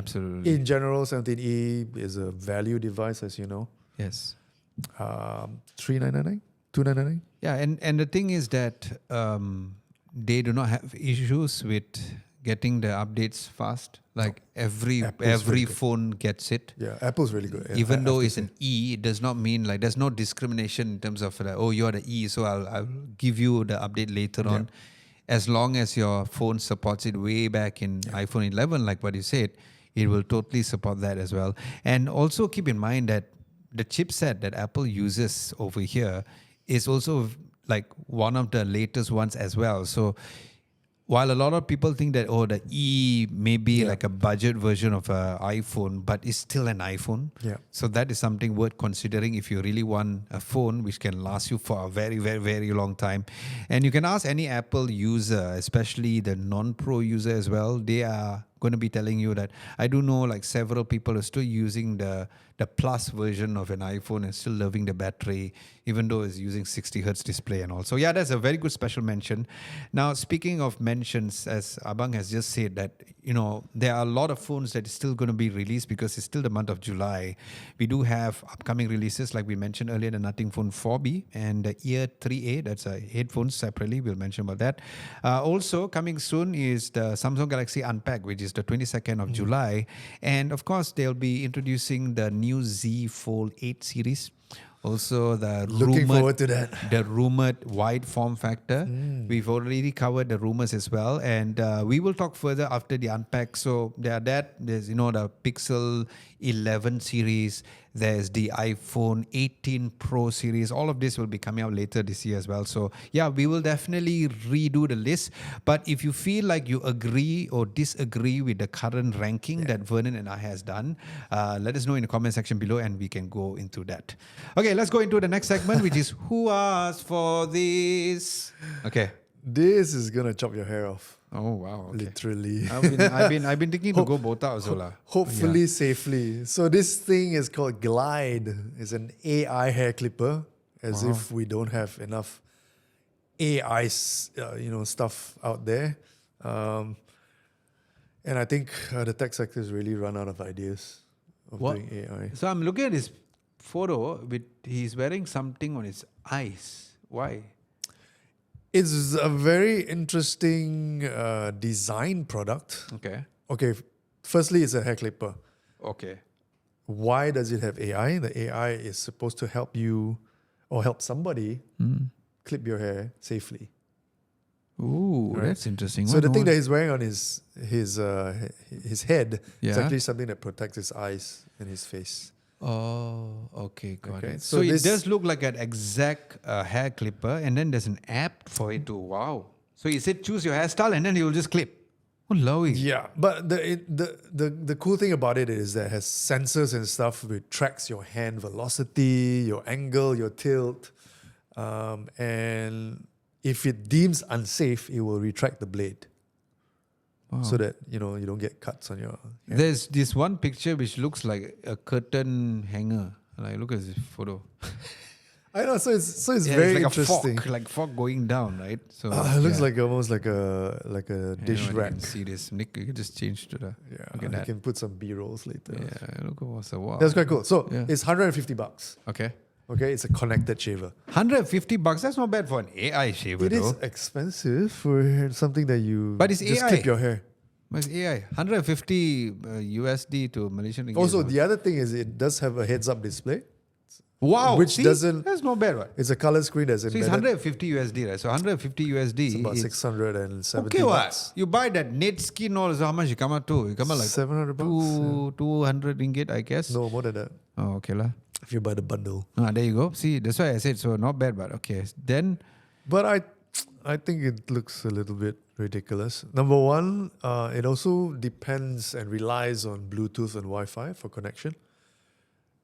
Absolutely. In general, 17e is a value device, as you know. Yes. 3,999, 2,999. Yeah, and the thing is that they do not have issues with getting the updates fast. Like every really good. phone gets it. Yeah, Apple's really good. Even I though have to it's say. an E, it does not mean like there's no discrimination in terms of like, oh, you're the E, so I'll give you the update later on. As long as your phone supports it way back in iPhone 11, like what you said, it will totally support that as well. And also keep in mind that the chipset that Apple uses over here is also like one of the latest ones as well. So while a lot of people think that, oh, the E may be like a budget version of an iPhone, but it's still an iPhone. Yeah. So that is something worth considering if you really want a phone which can last you for a very, very, very long time. And you can ask any Apple user, especially the non-pro user as well. They are going to be telling you that I do know like several people are still using the plus version of an iPhone and still loving the battery, even though it's using 60 hertz display and all. So yeah, that's a very good special mention. Now, speaking of mentions, as Abang has just said that, there are a lot of phones that is still going to be released because it's still the month of July. We do have upcoming releases, like we mentioned earlier, the Nothing Phone 4B and the Ear 3A. That's a headphones separately. We'll mention about that. Also coming soon is the Samsung Galaxy Unpacked, which is the 22nd of July. And of course, they'll be introducing the new Z Fold 8 series. Also, Looking forward to that. The rumored wide form factor. We've already covered the rumors as well, and we will talk further after the unpack. So there's the Pixel 11 series. There's the iPhone 18 Pro series. All of this will be coming out later this year as well. So yeah, we will definitely redo the list. But if you feel like you agree or disagree with the current ranking that Vernon and I has done, let us know in the comment section below and we can go into that. Okay, let's go into the next segment, which is Who Asked for This? Okay. This is gonna chop your hair off. Oh wow. Okay. Literally. I've been thinking to go both out also lah. Hopefully safely. So this thing is called GLYDE. It's an AI hair clipper, as if we don't have enough AI, stuff out there. And I think the tech sector has really run out of ideas of doing AI. So I'm looking at his photo with he's wearing something on his eyes. Why? It's a very interesting design product. Okay. Okay, firstly, it's a hair clipper. Okay. Why does it have AI? The AI is supposed to help you or help somebody clip your hair safely. Ooh, Right. that's interesting. So the thing that he's wearing on his head is Yeah. actually something that protects his eyes and his face. Oh, okay, got Okay, it. so So it this- does look like an exact hair clipper, and then there's an app for it to wow. So you said choose your hairstyle, and then he will just clip. Oh, lowy. Yeah, but the cool thing about it is that it has sensors and stuff which tracks your hand velocity, your angle, your tilt, and if it deems unsafe, it will retract the blade. So that you don't get cuts on your hair. There's this one picture which looks like a curtain hanger. Like look at this photo. I know, so it's Yeah, very it's like interesting. a fork, like fork going down, right? So It looks like almost like a dish anyone rack. can see this. Nick, you can just change to the. Yeah, Look at you that. can put some B-rolls later. Yeah, look what's the wow. That's quite cool. So Yeah. it's $150. Okay. Okay, it's a connected shaver. $150. That's not bad for an AI shaver, It is though. expensive for something that you But it's just AI. clip your hair. But it's AI. 150 USD to Malaysian ringgit. Also, the other thing is it does have a heads-up display. wow, which see? doesn't- That's not bad, right? It's a color screen that's So it's embedded. 150 USD, right? So 150 USD. It's about is 670 okay, what? bucks. You buy that net skin all, so how much you come out to? You come out like 700 bucks. 200 ringgit, I guess. No, more than that. Oh, okay lah. if you buy the bundle. There you go. See, that's why I said so. Not bad, but okay. Then, But I think it looks a little bit ridiculous. Number one, it also depends and relies on Bluetooth and Wi-Fi for connection,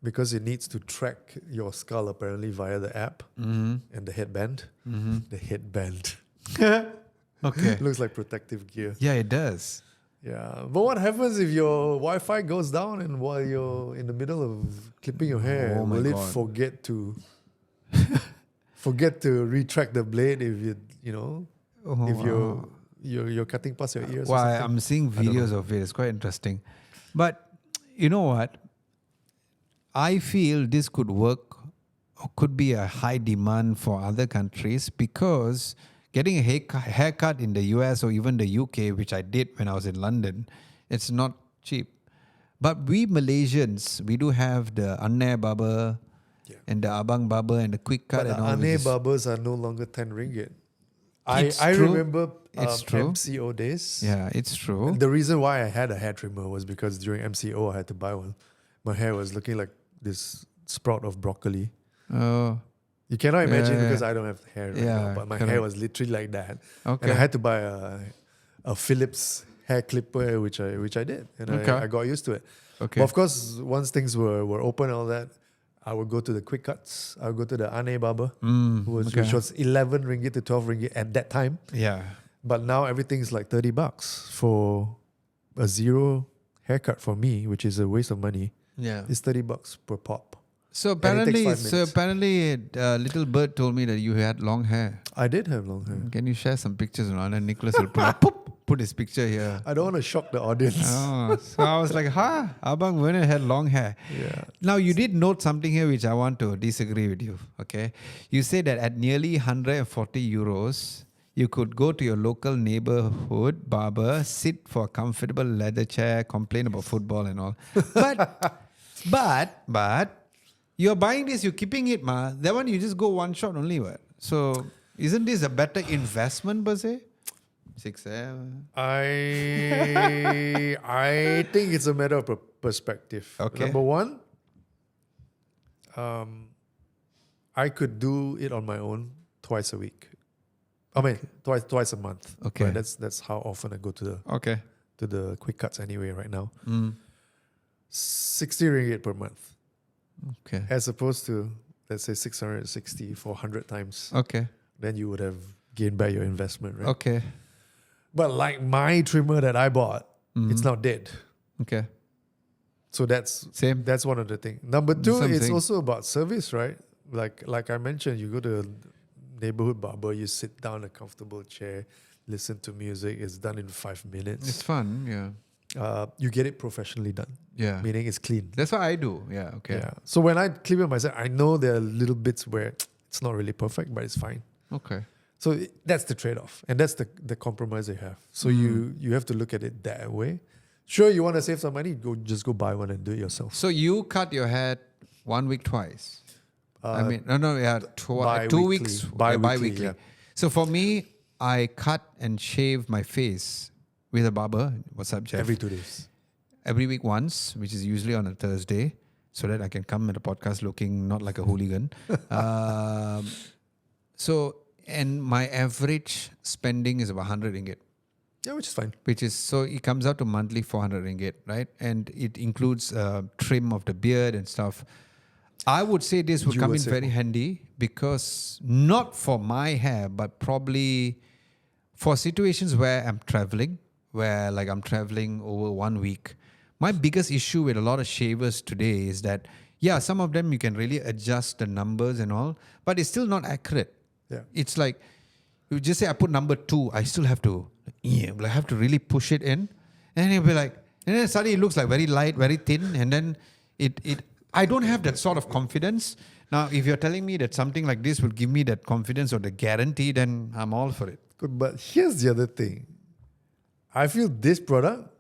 because it needs to track your skull apparently via the app and the headband. The headband. okay. Looks like protective gear. Yeah, it does. Yeah. But what happens if your Wi-Fi goes down and while you're in the middle of clipping your hair, Oh my will it God. forget to retract the blade if if you're cutting past your ears? Well, or something? I'm seeing videos of it. It's quite interesting. But you know what? I feel this could work or could be a high demand for other countries, because getting a haircut in the US or even the UK, which I did when I was in London, it's not cheap. But we Malaysians, we do have the Anne barber and the Abang barber and the quick cut But and the all Ane this. barbers are no longer 10 ringgit. It's I true. remember It's true. MCO days. Yeah, it's true. The reason why I had a hair trimmer was because during MCO I had to buy one. My hair was looking like this sprout of broccoli. Oh, You cannot imagine Yeah, because I don't have hair right now, but my hair correct. was literally like that. Okay. And I had to buy a Philips hair clipper, which I did, and Okay. I got used to it. okay. But of course, once things were open and all that, I would go to the quick cuts. I would go to the Ane barber, which was 11 ringgit to 12 ringgit at that time. Yeah. But now everything's like $30 for a zero haircut for me, which is a waste of money. Yeah. It's $30 per pop. So it takes 5 minutes. apparently, Little Bird told me that you had long hair. I did have long hair. Can you share some pictures on? And Nicholas will put his picture here. I don't want to shock the audience. Oh, so I was like, Abang Werner had long hair. Yeah. Now, you did note something here which I want to disagree with you. Okay. You said that at nearly 140 euros, you could go to your local neighborhood barber, sit for a comfortable leather chair, complain about football and all. But, you're buying this, you're keeping it, ma. That one, you just go one shot only, what? So, isn't this a better investment, per se? 6, 7. I think it's a matter of perspective. Okay. Number one, I could do it on my own twice a week. I mean, twice a month. Okay. Right? That's how often I go to Okay. the quick cuts anyway right now. 60 ringgit per month, Okay. as opposed to, let's say, 660 for 100 times. Okay. Then you would have gained back your investment, right? Okay. But like my trimmer that I bought, it's now dead. Okay. So that's Same. That's one of the things. Number two, it's Something. also about service, right? Like I mentioned, you go to a neighborhood barber, you sit down in a comfortable chair, listen to music. It's done in 5 minutes. It's fun. Yeah. You get it professionally done, Yeah. meaning it's clean. That's what I do. Yeah. Okay. Yeah. So when I clip it myself, I know there are little bits where it's not really perfect, but it's fine. Okay. So that's the trade-off, and that's the compromise they have. So you have to look at it that way. Sure, you want to save some money, go buy one and do it yourself. So you cut your hair 1 week twice. I mean, yeah, 2 bi-weekly. weeks Bi-weekly, bi-weekly. yeah. So for me, I cut and shave my face with a barber. What's up, Jeff? Every 2 days. Every week once, which is usually on a Thursday, so that I can come at the podcast looking not like a hooligan. And my average spending is about 100 ringgit. Yeah, which is fine. So it comes out to monthly 400 ringgit, right? And it includes trim of the beard and stuff. I would say this would You come would in say very more. handy, because not for my hair, but probably for situations where I'm traveling, where like I'm traveling over 1 week. My biggest issue with a lot of shavers today is that, yeah, some of them you can really adjust the numbers and all, but it's still not accurate. Yeah. It's like, you just say I put number 2, I still have to really push it in, and it'll be like, and then suddenly it looks like very light, very thin, and then I don't have that sort of confidence. Now, if you're telling me that something like this will give me that confidence or the guarantee, then I'm all for it. Good, but here's the other thing. I feel this product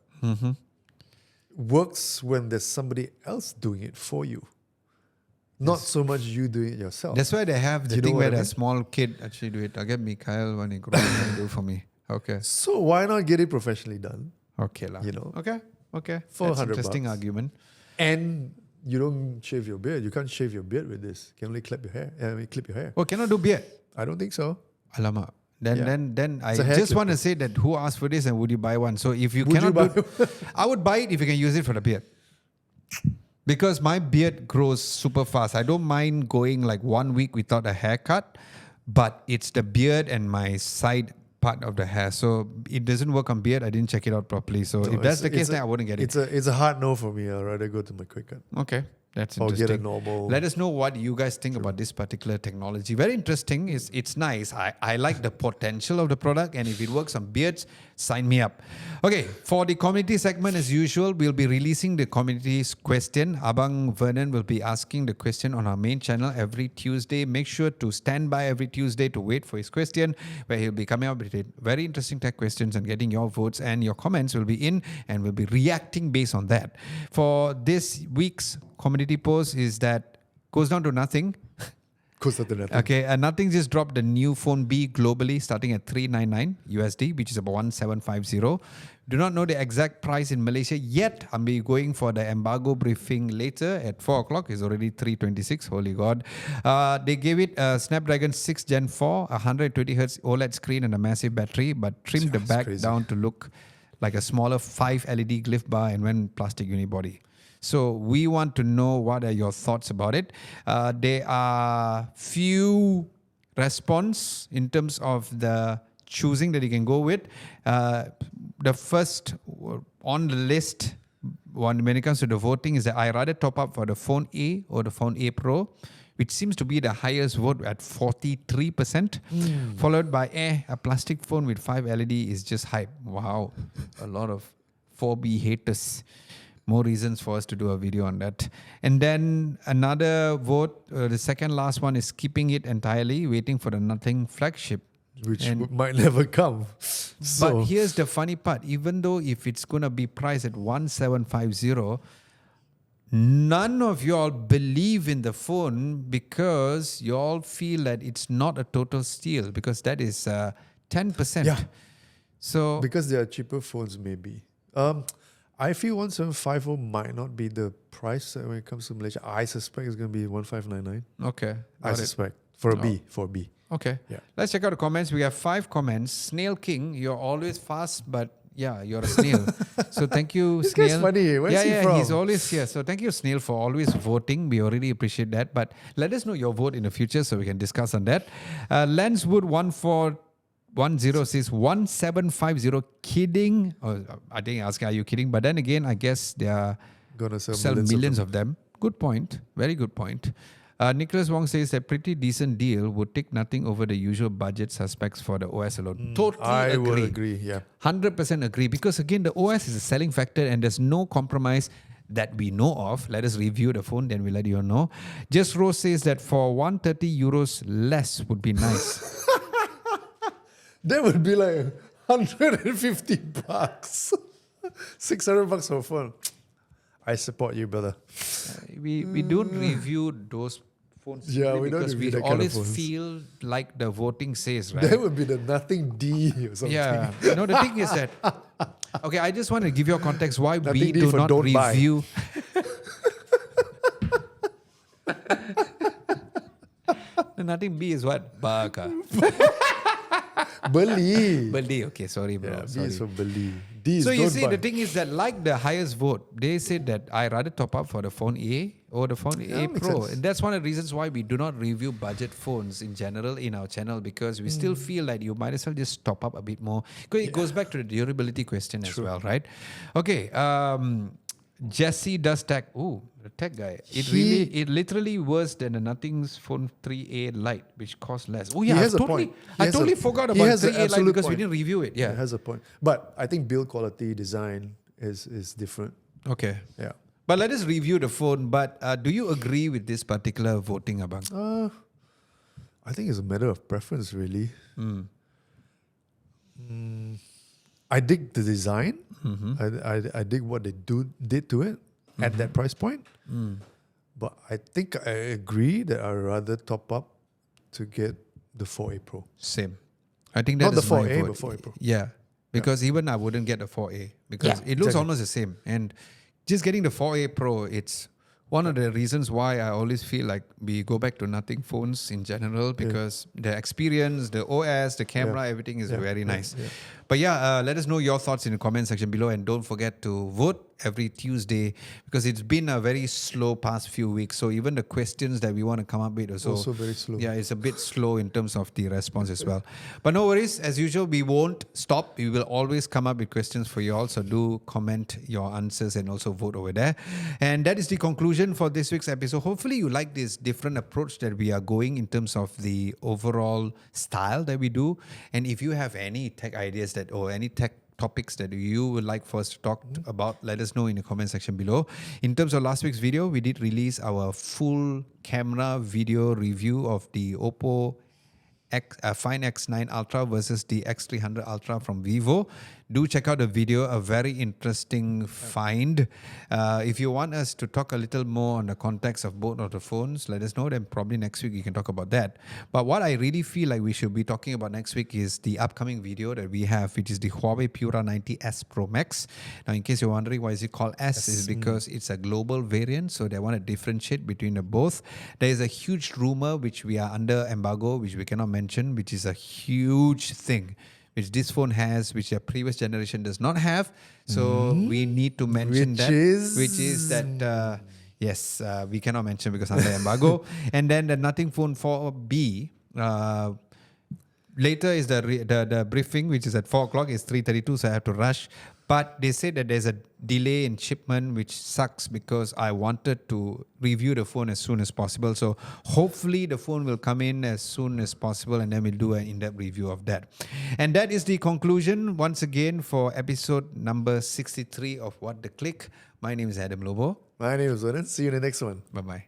works when there's somebody else doing it for you. Not so much you doing it yourself. That's why they have the You know thing what where I a mean? small kid actually do it. I'll get Mikhail when he grows up and do it for me. Okay. So why not get it professionally done? Okay. La. You know. Okay. For That's $100 interesting argument. And you don't shave your beard. You can't shave your beard with this. You can only clip your hair. Clip your hair. Oh, cannot do beard? I don't think so. Alamak. Then I It's a hair just want to clipper. say that who asked for this and would you buy one? So if you Would you cannot buy do, I would buy it if you can use it for the beard. Because my beard grows super fast. I don't mind going like 1 week without a haircut, but it's the beard and my side part of the hair. So it doesn't work on beard. I didn't check it out properly. So if that's the case, then I wouldn't get it. It's a hard no for me. I'd rather go to my quick cut. Okay. That's Or interesting. get a normal. Let us know what you guys think about this particular technology. Very interesting. It's nice. I like the potential of the product, and if it works on beards, sign me up. Okay, for the community segment, as usual, we'll be releasing the community's question. Abang Vernon will be asking the question on our main channel every Tuesday. Make sure to stand by every Tuesday to wait for his question, where he'll be coming up with very interesting tech questions and getting your votes, and your comments will be in, and we'll be reacting based on that. For this week's community post is that goes down to nothing. Goes up to nothing. Okay, Nothing just dropped the new phone B globally starting at $399 USD, which is about 1750. Do not know the exact price in Malaysia yet. I'll be going for the embargo briefing later at 4 o'clock. It's already 3:26. Holy God. They gave it a Snapdragon 6 Gen 4, 120Hz OLED screen and a massive battery, but trimmed the That's back crazy. down to look like a smaller 5 LED glyph bar and went plastic unibody. So we want to know what are your thoughts about it. There are few response in terms of the choosing that you can go with. The first on the list when it comes to the voting is that I rather top up for the phone A or the phone A Pro, which seems to be the highest vote at 43%, followed by a plastic phone with 5 LED is just hype. Wow, a lot of 4B haters. More reasons for us to do a video on that. And then another vote, the second last one is keeping it entirely, waiting for the Nothing Flagship. Which might never come. So, But here's the funny part. Even though if it's going to be priced at 1750, none of y'all believe in the phone because y'all feel that it's not a total steal because that is 10%. Yeah. So because there are cheaper phones, maybe. I feel 1750 might not be the price when it comes to Malaysia. I suspect it's going to be 1599. okay. I got it. suspect. For a B. For a B. Okay. Yeah. Let's check out the comments. We have 5 comments. Snail King, you're always fast, but yeah, you're a snail. So thank you, This Snail. guy's funny. Where's he from? He's always here. So thank you, Snail, for always voting. We really appreciate that. But let us know your vote in the future so we can discuss on that. Lenswood1410 says 1750. Kidding? Oh, I think asking, are you kidding? But then again, I guess they are Gonna sell, sell millions of them. Good point. Very good point. Nicholas Wong says a pretty decent deal would take nothing over the usual budget suspects for the OS alone. Totally I agree. would agree, yeah. 100% agree. Because again, the OS is a selling factor and there's no compromise that we know of. Let us review the phone, then we'll let you know. Just Rose says that for 130 euros less would be nice. That would be like 150 bucks. 600 bucks for a phone. I support you, brother. We don't review those phones Yeah, simply we don't because review we that kind of always phones. feel like the voting says, right? That would be the Nothing D or something. Yeah. No, the thing is that. Okay, I just want to give you a context why Nothing we D do for not don't buy. review. Nothing B is what? Baka. Beli. Beli. Okay, sorry, bro. Yeah, B sorry. is for Beli. D is So you don't see, buy. the thing is that like the highest vote, they said that I rather top up for the phone A or the phone A makes Pro. sense. And that's one of the reasons why we do not review budget phones in general in our channel because we still feel like you might as well just top up a bit more. Because it goes back to the durability question as well, right? Okay. Jesse does tech. Ooh, the tech guy. It literally worse than the Nothing's Phone 3A Lite, which costs less. Oh yeah, He has a totally. point. I totally forgot about 3A Lite absolute because we point. didn't review it. Yeah. It has a point. But I think build quality design is different. Okay. Yeah. But let us review the phone. But do you agree with this particular voting, Abang? I think it's a matter of preference, really. I dig the design. I dig what they did to it at that price point. But I think I agree that I'd rather top up to get the 4A Pro. Same. I think Not that's the my 4A, vote. but 4A Pro. Yeah. Because even I wouldn't get the 4A because Yeah, it looks exactly. almost the same. And just getting the 4A Pro, it's One of the reasons why I always feel like we go back to nothing phones in general because the experience, the OS, the camera, everything is very nice. But let us know your thoughts in the comment section below, and don't forget to vote every Tuesday because it's been a very slow past few weeks. So even the questions that we want to come up with Also very slow. Yeah, it's a bit slow in terms of the response as well. But no worries, as usual, we won't stop. We will always come up with questions for you all. So do comment your answers and also vote over there. And that is the conclusion for this week's episode. Hopefully you like this different approach that we are going in terms of the overall style that we do. And if you have any tech ideas or any tech topics that you would like for us to talk about, let us know in the comment section below. In terms of last week's video, we did release our full camera video review of the OPPO Find X9 Ultra versus the X300 Ultra from Vivo. Do check out the video, a very interesting find. If you want us to talk a little more on the context of both of the phones, let us know. Then probably next week you can talk about that. But what I really feel like we should be talking about next week is the upcoming video that we have, which is the HUAWEI P90S Pro Max. Now, in case you're wondering why is it called S, is because it's a global variant, so they want to differentiate between the both. There is a huge rumor which we are under embargo, which we cannot mention, which is a huge thing which this phone has, which the previous generation does not have. So we need to mention which is that, yes, we cannot mention because under embargo. And then the Nothing Phone 4B, later is the briefing, which is at 4 o'clock. It's 3:32, so I have to rush. But they say that there's a delay in shipment, which sucks because I wanted to review the phone as soon as possible. So hopefully the phone will come in as soon as possible, and then we'll do an in-depth review of that. And that is the conclusion once again for episode number 63 of What the Click. My name is Adam Lobo. My name is Vernon. See you in the next one. Bye-bye.